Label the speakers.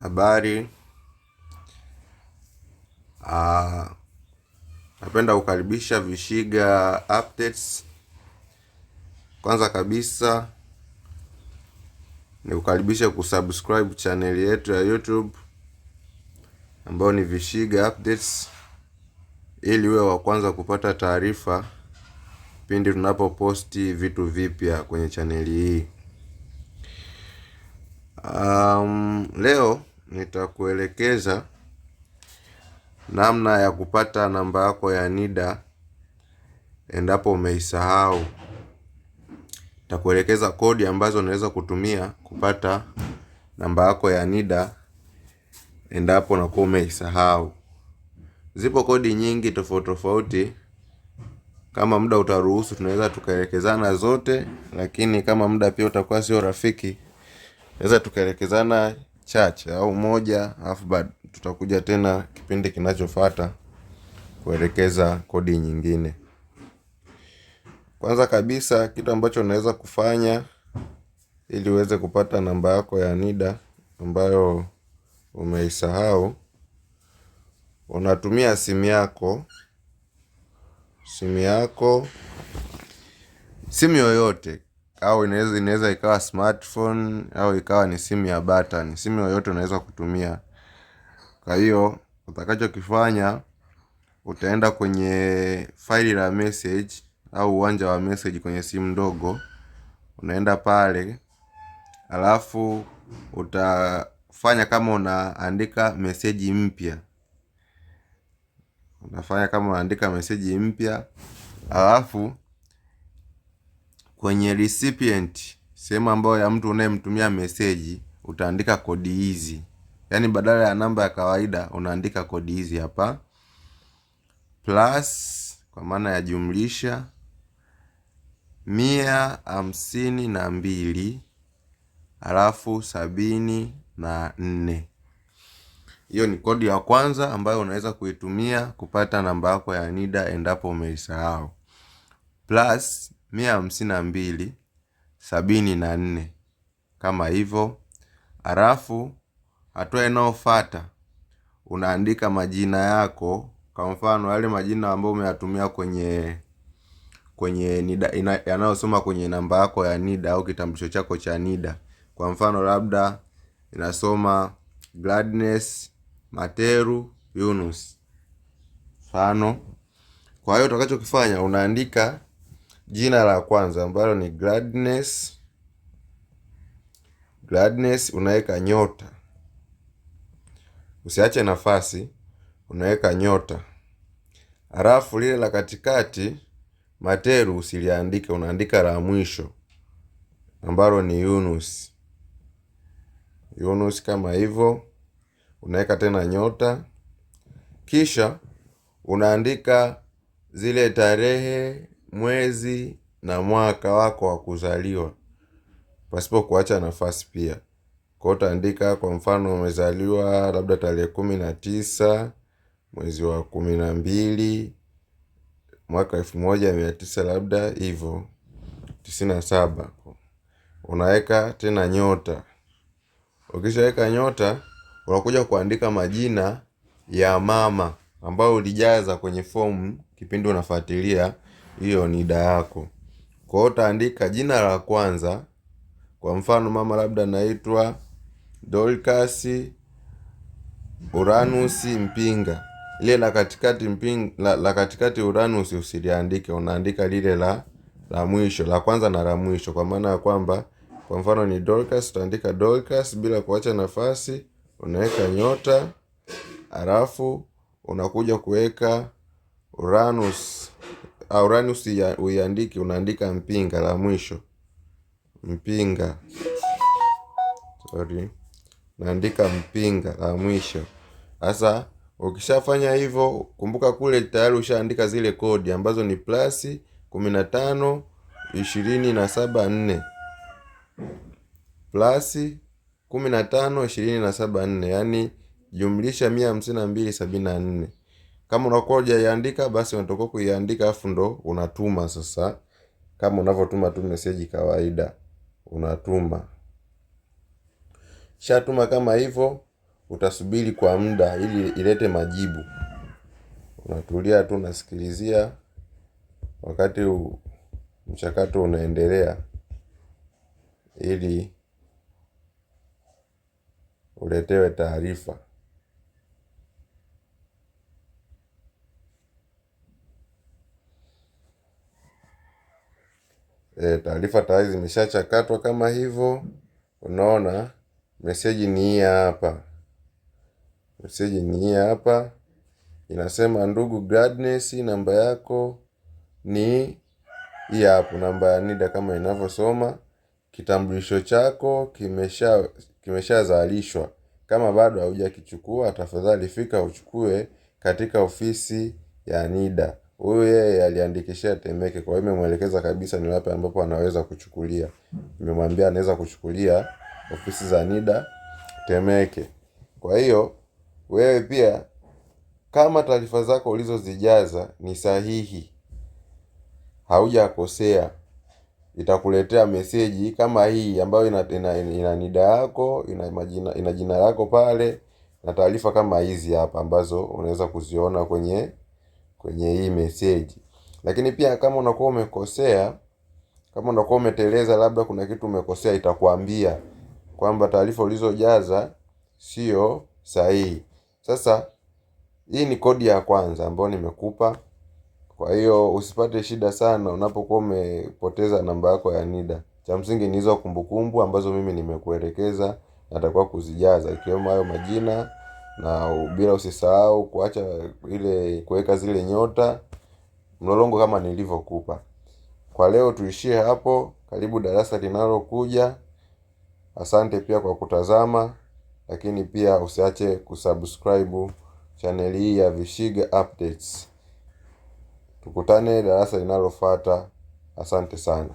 Speaker 1: Habari, napenda kukaribisha Vishiga Updates. Kwanza kabisa ni kukaribisha kusubscribe channel yetu ya YouTube ambayo ni Vishiga Updates, ili uwe wa kwanza kupata taarifa pindi tunapoposti vitu vipya kwenye channel hii. Leo nitakuelekeza namna ya kupata namba yako ya NIDA endapo umeisahau. Nitakuelekeza kodi ambazo unaweza kutumia kupata namba yako ya NIDA endapo unakuwa umeisahau. Zipo kodi nyingi tofauti tofauti. Kama muda utaruhusu tunaweza tukaelekezana zote, lakini kama muda pia utakuwa sio rafiki, tunaweza tukaelekezana chache au moja, alafu baada tutakuja tena kipindi kinachofuata kuelekeza kodi nyingine. Kwanza kabisa, kitu ambacho unaweza kufanya ili uweze kupata namba yako ya NIDA ambayo umeisahau, unatumia simu yako, simu yoyote, au inaweza ikawa smartphone au ikawa ni simu ya button. Simu yoyote unaweza kutumia. Kwa hiyo utakachokifanya, utaenda kwenye faili la message au uwanja wa message kwenye simu ndogo. Unaenda pale, alafu utafanya kama unaandika message mpya. Alafu kwenye recipient, sehemu ambayo ya mtu unayemtumia message, utaandika kodi hizi. Yaani badala ya namba ya kawaida unaandika kodi hizi hapa. Plus, kwa maana ya jumlisha, 152 alafu 74. Hiyo ni kodi ya kwanza ambayo unaweza kuitumia kupata namba yako ya NIDA endapo umeisahau. Plus 152 74 kama hivyo. Alafu hatua inayofuata unaandika majina yako. Kwa mfano yale majina ambayo umeyatumia kwenye NIDA yanayosoma kwenye namba yako ya NIDA au kitambulisho chako cha NIDA. Kwa mfano labda inasoma Gladness Materu Yunus. Mfano. Kwa hiyo utakachokifanya, unaandika jina la kwanza ambalo ni Gladness, unaweka nyota. Usiache nafasi, unaweka nyota. Alafu lile la katikati Materu usiliandike, unaandika la mwisho ambalo ni Yunus kama hivyo. Unaweka tena nyota. Kisha unaandika zile tarehe, mwezi na mwaka wako wa kuzaliwa, pasipo kuacha nafasi pia. Kwa utaandika kwa mfano umezaliwa labda tarehe 19 mwezi wa 12 mwaka 1900 labda hivyo 97. Unaweka tena nyota. Ukishaweka nyota, unakuja kuandika majina ya mama ambao ulijaza kwenye fomu kipindi unafuatilia hiyo NIDA yako. Kwa hiyo utaandika jina la kwanza, kwa mfano mama labda naitwa Dorcas Uranus Mpinga. Ile la katikati la katikati Uranus usiliandike, unaandika lile la mwisho, la kwanza na la mwisho, kwa maana ya kwamba kwa mfano ni Dorcas, utaandika Dorcas bila kuacha nafasi, unaweka nyota. Alafu unakuja kuweka Uranus. Uranus uiandike, unaandika Mpinga la mwisho. Mpinga. Naandika Mpinga la mwisho. Sasa ukishafanya hivyo, kumbuka kule tayari ushaandika zile kodi ambazo ni plus 15 274. Plus 15 274, yani jumlisha 152 74. Kama unakuwa hujaiandika, basi unatakiwa kuiandika afu ndo unatuma sasa. Kama unavyotuma tu message kawaida, unatuma. Shatuma kama hivyo, utasubiri kwa muda ili ilete majibu. Unatulia tu unasikilizia wakati mchakato unaendelea ili uletewe taarifa. Taarifa tayari zimeshachakatwa kama hivyo. Unaona message ni hii hapa. Message ni hii hapa. Inasema ndugu Gladness, namba yako ni hii hapa, namba ya NIDA kama inavyosoma. Kitambulisho chako kimeshazalishwa. Kama bado haujakichukua, tafadhali fika uchukue katika ofisi ya NIDA. Huyu yeye aliandikishia Temeke, kwa hiyo nimemuelekeza kabisa ni wapi ambapo anaweza kuchukulia. Nimemwambia anaweza kuchukulia ofisi za NIDA Temeke. Kwa hiyo wewe pia kama taarifa zako ulizozijaza ni sahihi, haujakosea, itakuletea meseji kama hii ambayo ina NIDA yako, ina jina lako pale na taarifa kama hizi hapa ambazo unaweza kuziona kwenye hii meseji. Lakini pia kama unakuwa umekosea, kama unakuwa umeteleza, labda kuna kitu umekosea, itakwambia kwamba taarifa ulizojaza sio sahihi. Sasa hii ni kodi ya kwanza ambayo nimekupa. Kwa hiyo usipate shida sana unapokuwa umepoteza namba yako ya NIDA. Cha msingi ni hizo kumbukumbu ambazo mimi nimekuelekeza, natakiwa kuzijaza, ikiwemo hayo majina, na bila usisahau kuacha ile kuweka zile nyota mlolongo kama nilivyokupa. Kwa leo tuishie hapo. Karibu darasa linalokuja. Asante pia kwa kutazama, lakini pia usiache kusubscribe channel hii ya Vishiga Updates. Tukutane darasa linalofuata. Asante sana.